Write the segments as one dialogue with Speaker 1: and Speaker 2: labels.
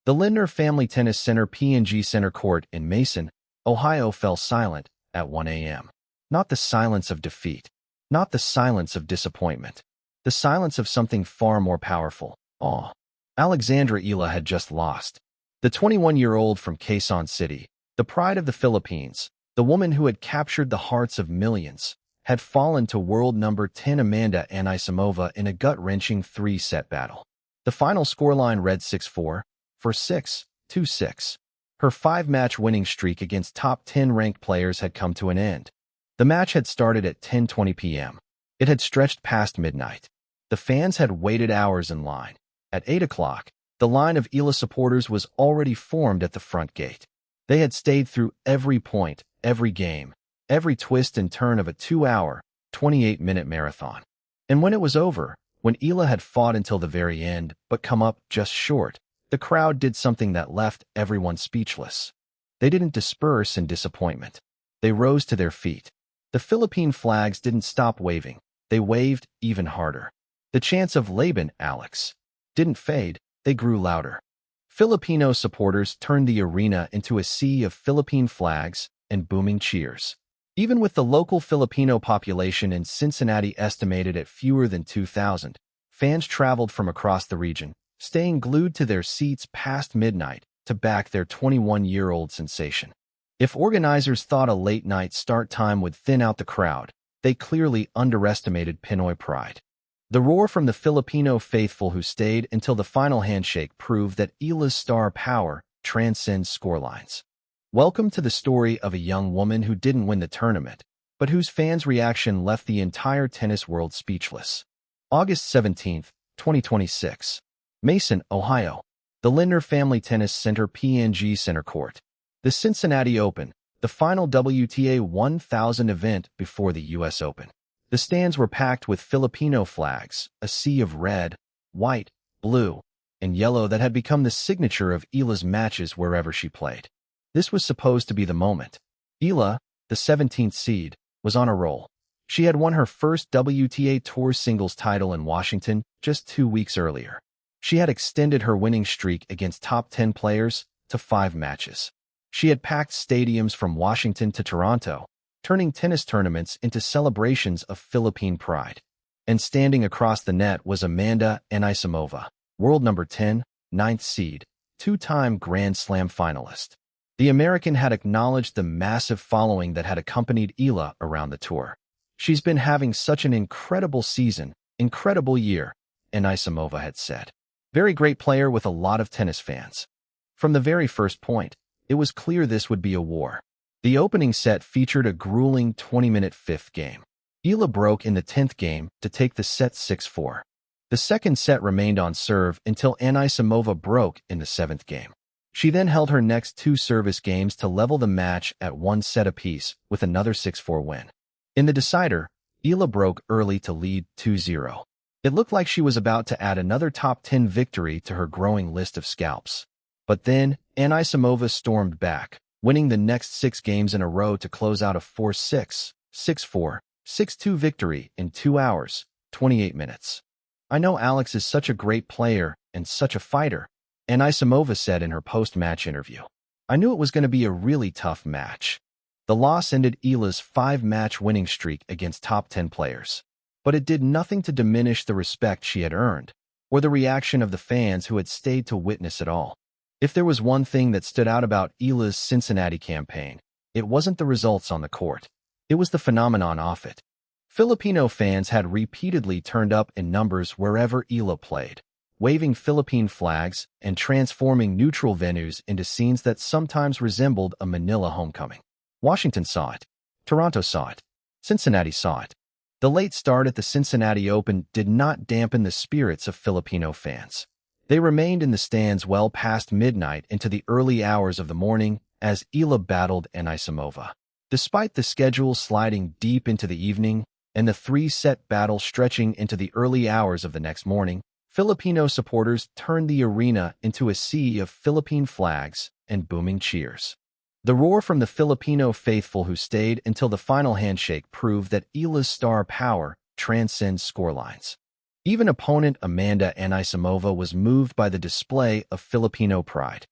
Speaker 1: The Lindner Family Tennis Center P&G Center Court in Mason, Ohio fell silent at 1 a.m. Not the silence of defeat, not the silence of disappointment, the silence of something far more powerful, awe. Alexandra Eala had just lost. The 21-year-old from Quezon City, the pride of the Philippines, the woman who had captured the hearts of millions, had fallen to world number 10 Amanda Anisimova in a gut-wrenching 3-set battle. The final scoreline read 6-4, 4-6, 2-6. Her 5-match winning streak against top 10 ranked players had come to an end. The match had started at 10:20 p.m. It had stretched past midnight. The fans had waited hours in line. At 8 o'clock, the line of Eala supporters was already formed at the front gate. They had stayed through every point, every game, every twist and turn of a 2-hour, 28-minute marathon. And when it was over, when Eala had fought until the very end but come up just short, the crowd did something that left everyone speechless. They didn't disperse in disappointment. They rose to their feet. The Philippine flags didn't stop waving. They waved even harder. The chants of Laban, Alex, didn't fade. They grew louder. Filipino supporters turned the arena into a sea of Philippine flags and booming cheers. Even with the local Filipino population in Cincinnati estimated at fewer than 2,000, fans traveled from across the region, staying glued to their seats past midnight to back their 21-year-old sensation. If organizers thought a late-night start time would thin out the crowd, they clearly underestimated Pinoy pride. The roar from the Filipino faithful who stayed until the final handshake proved that Eala's star power transcends scorelines. Welcome to the story of a young woman who didn't win the tournament, but whose fans' reaction left the entire tennis world speechless. August 17, 2026. Mason, Ohio. The Lindner Family Tennis Center P&G Center Court. The Cincinnati Open, the final WTA 1000 event before the U.S. Open. The stands were packed with Filipino flags, a sea of red, white, blue, and yellow that had become the signature of Eala's matches wherever she played. This was supposed to be the moment. Eala, the 17th seed, was on a roll. She had won her first WTA Tour singles title in Washington just 2 weeks earlier. She had extended her winning streak against top 10 players to 5 matches. She had packed stadiums from Washington to Toronto, turning tennis tournaments into celebrations of Philippine pride. And standing across the net was Amanda Anisimova, world number 10, 9th seed, 2-time Grand Slam finalist. The American had acknowledged the massive following that had accompanied Eala around the tour. She's been having such an incredible season, incredible year, Anisimova had said. Very great player with a lot of tennis fans. From the very first point, it was clear this would be a war. The opening set featured a grueling 20-minute fifth game. Eala broke in the 10th game to take the set 6-4. The second set remained on serve until Anisimova broke in the 7th game. She then held her next 2 service games to level the match at 1 set apiece with another 6-4 win. In the decider, Eala broke early to lead 2-0. It looked like she was about to add another top 10 victory to her growing list of scalps. But then, Anisimova stormed back, winning the next 6 games in a row to close out a 4-6, 6-4, 6-2 victory in 2 hours, 28 minutes. I know Alex is such a great player and such a fighter, Anisimova said in her post-match interview. I knew it was going to be a really tough match. The loss ended Eala's 5-match winning streak against top 10 players. But it did nothing to diminish the respect she had earned, or the reaction of the fans who had stayed to witness it all. If there was one thing that stood out about Eala's Cincinnati campaign, it wasn't the results on the court. It was the phenomenon off it. Filipino fans had repeatedly turned up in numbers wherever Eala played, waving Philippine flags and transforming neutral venues into scenes that sometimes resembled a Manila homecoming. Washington saw it. Toronto saw it. Cincinnati saw it. The late start at the Cincinnati Open did not dampen the spirits of Filipino fans. They remained in the stands well past midnight into the early hours of the morning as Eala battled Anisimova. Despite the schedule sliding deep into the evening and the 3-set battle stretching into the early hours of the next morning, Filipino supporters turned the arena into a sea of Philippine flags and booming cheers. The roar from the Filipino faithful who stayed until the final handshake proved that Eala's star power transcends scorelines. Even opponent Amanda Anisimova was moved by the display of Filipino pride.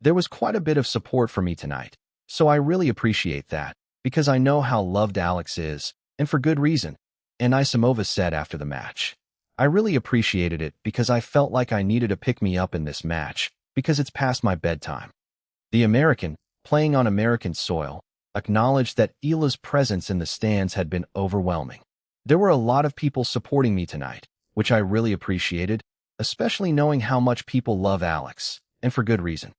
Speaker 1: There was quite a bit of support for me tonight, so I really appreciate that, because I know how loved Alex is, and for good reason, Anisimova said after the match. I really appreciated it because I felt like I needed a pick-me-up in this match, because it's past my bedtime. The American, playing on American soil, acknowledged that Eala's presence in the stands had been overwhelming. There were a lot of people supporting me tonight, which I really appreciated, especially knowing how much people love Alex, and for good reason.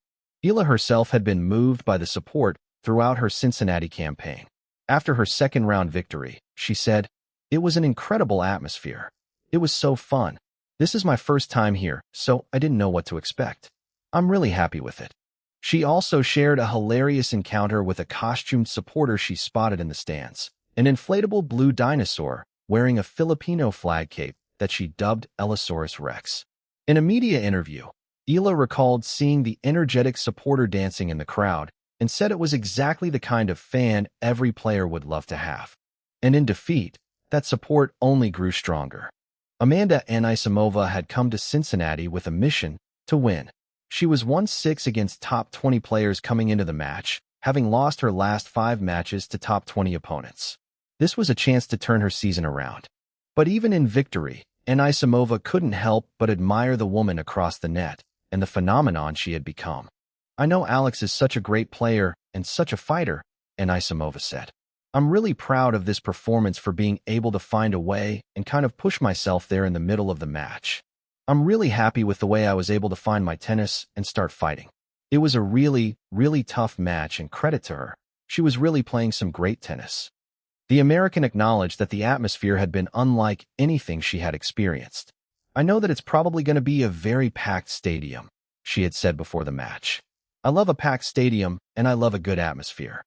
Speaker 1: Eala herself had been moved by the support throughout her Cincinnati campaign. After her second-round victory, she said, "It was an incredible atmosphere. It was so fun. This is my first time here, so I didn't know what to expect. I'm really happy with it." She also shared a hilarious encounter with a costumed supporter she spotted in the stands, an inflatable blue dinosaur wearing a Filipino flag cape that she dubbed Allosaurus Rex. In a media interview, Eala recalled seeing the energetic supporter dancing in the crowd and said it was exactly the kind of fan every player would love to have. And in defeat, that support only grew stronger. Amanda Anisimova had come to Cincinnati with a mission to win. She was 1-6 against top 20 players coming into the match, having lost her last 5 matches to top 20 opponents. This was a chance to turn her season around. But even in victory, Anisimova couldn't help but admire the woman across the net and the phenomenon she had become. "I know Alex is such a great player and such a fighter," Anisimova said. "I'm really proud of this performance for being able to find a way and kind of push myself there in the middle of the match. I'm really happy with the way I was able to find my tennis and start fighting. It was a really, really tough match, and credit to her. She was really playing some great tennis." The American acknowledged that the atmosphere had been unlike anything she had experienced. "I know that it's probably going to be a very packed stadium," she had said before the match. "I love a packed stadium, and I love a good atmosphere."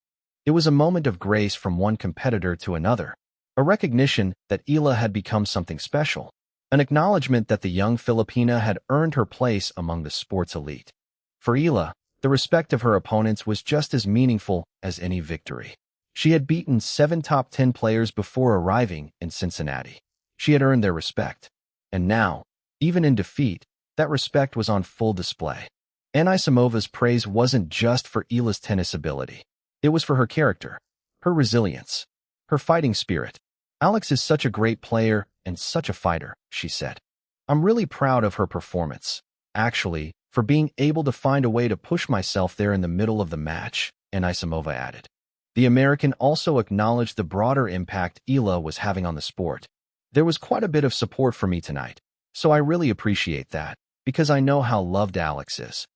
Speaker 1: It was a moment of grace from one competitor to another, a recognition that Eala had become something special, an acknowledgement that the young Filipina had earned her place among the sport's elite. For Eala, the respect of her opponents was just as meaningful as any victory. She had beaten 7 top 10 players before arriving in Cincinnati. She had earned their respect. And now, even in defeat, that respect was on full display. Anisimova's praise wasn't just for Eala's tennis ability. It was for her character, her resilience, her fighting spirit. "Alex is such a great player and such a fighter," she said. "I'm really proud of her performance, actually, for being able to find a way to push myself there in the middle of the match," Anisimova added. The American also acknowledged the broader impact Eala was having on the sport. "There was quite a bit of support for me tonight, so I really appreciate that, because I know how loved Alex is."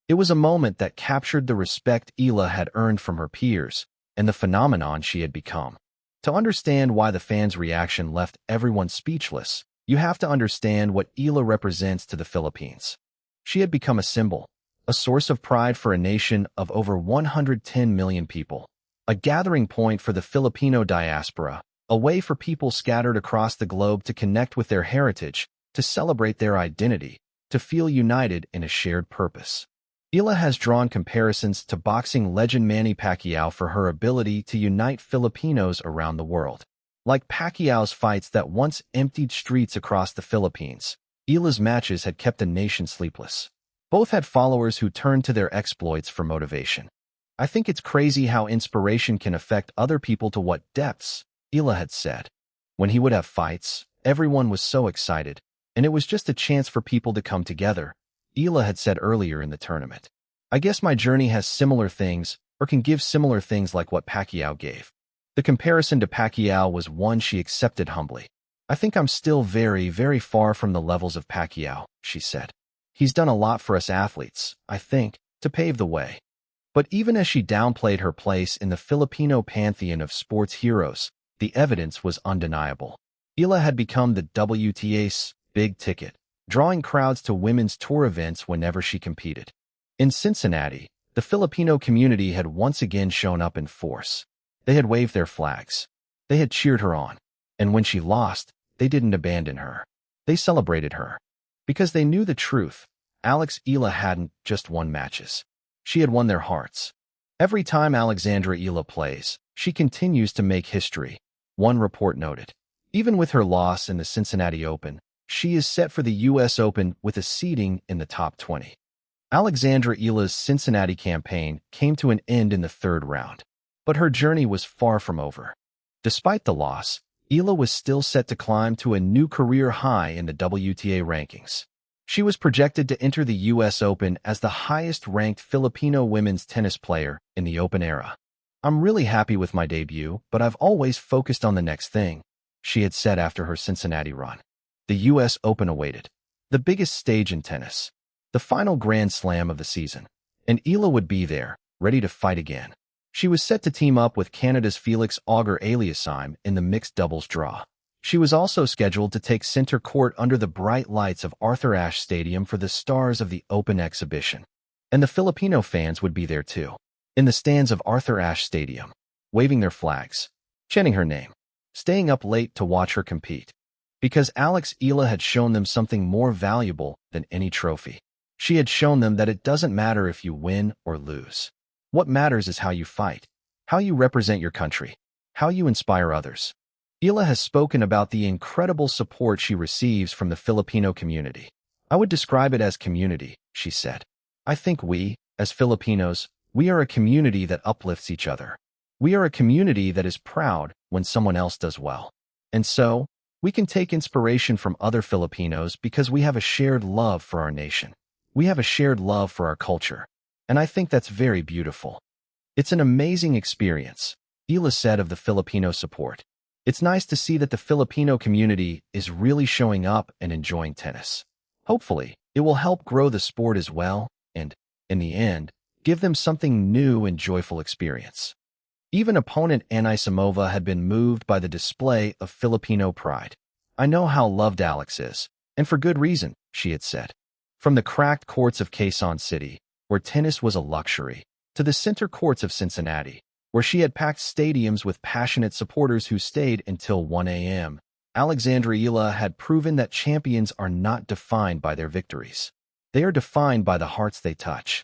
Speaker 1: It was a moment that captured the respect Eala had earned from her peers and the phenomenon she had become. To understand why the fans' reaction left everyone speechless, you have to understand what Eala represents to the Philippines. She had become a symbol, a source of pride for a nation of over 110 million people, a gathering point for the Filipino diaspora, a way for people scattered across the globe to connect with their heritage, to celebrate their identity, to feel united in a shared purpose. Eala has drawn comparisons to boxing legend Manny Pacquiao for her ability to unite Filipinos around the world. Like Pacquiao's fights that once emptied streets across the Philippines, Eala's matches had kept the nation sleepless. Both had followers who turned to their exploits for motivation. "I think it's crazy how inspiration can affect other people to what depths," Eala had said. "When he would have fights, everyone was so excited, and it was just a chance for people to come together," Eala had said earlier in the tournament. "I guess my journey has similar things, or can give similar things like what Pacquiao gave." The comparison to Pacquiao was one she accepted humbly. "I think I'm still very, very far from the levels of Pacquiao," she said. "He's done a lot for us athletes, I think, to pave the way." But even as she downplayed her place in the Filipino pantheon of sports heroes, the evidence was undeniable. Eala had become the WTA's big ticket, drawing crowds to women's tour events whenever she competed. In Cincinnati, the Filipino community had once again shown up in force. They had waved their flags. They had cheered her on. And when she lost, they didn't abandon her. They celebrated her. Because they knew the truth, Eala hadn't just won matches. She had won their hearts. "Every time Alexandra Eala plays, she continues to make history," one report noted. Even with her loss in the Cincinnati Open, she is set for the U.S. Open with a seeding in the top 20. Alexandra Eala's Cincinnati campaign came to an end in the third round, but her journey was far from over. Despite the loss, Eala was still set to climb to a new career high in the WTA rankings. She was projected to enter the U.S. Open as the highest-ranked Filipino women's tennis player in the Open era. "I'm really happy with my debut, but I've always focused on the next thing," she had said after her Cincinnati run. The U.S. Open awaited, the biggest stage in tennis, the final Grand Slam of the season, and Eala would be there, ready to fight again. She was set to team up with Canada's Felix Auger-Aliassime in the mixed doubles draw. She was also scheduled to take center court under the bright lights of Arthur Ashe Stadium for the stars of the Open exhibition. And the Filipino fans would be there too, in the stands of Arthur Ashe Stadium, waving their flags, chanting her name, staying up late to watch her compete. Because Alex Eala had shown them something more valuable than any trophy. She had shown them that it doesn't matter if you win or lose. What matters is how you fight, how you represent your country, how you inspire others. Eala has spoken about the incredible support she receives from the Filipino community. "I would describe it as community," she said. "I think we, as Filipinos, we are a community that uplifts each other. We are a community that is proud when someone else does well. And so, we can take inspiration from other Filipinos because we have a shared love for our nation. We have a shared love for our culture. And I think that's very beautiful. It's an amazing experience," Eala said of the Filipino support. "It's nice to see that the Filipino community is really showing up and enjoying tennis. Hopefully, it will help grow the sport as well and, in the end, give them something new and joyful experience." Even opponent Anisimova had been moved by the display of Filipino pride. "I know how loved Alex is, and for good reason," she had said. From the cracked courts of Quezon City, where tennis was a luxury, to the center courts of Cincinnati, where she had packed stadiums with passionate supporters who stayed until 1 a.m., Alexandra Eala had proven that champions are not defined by their victories. They are defined by the hearts they touch.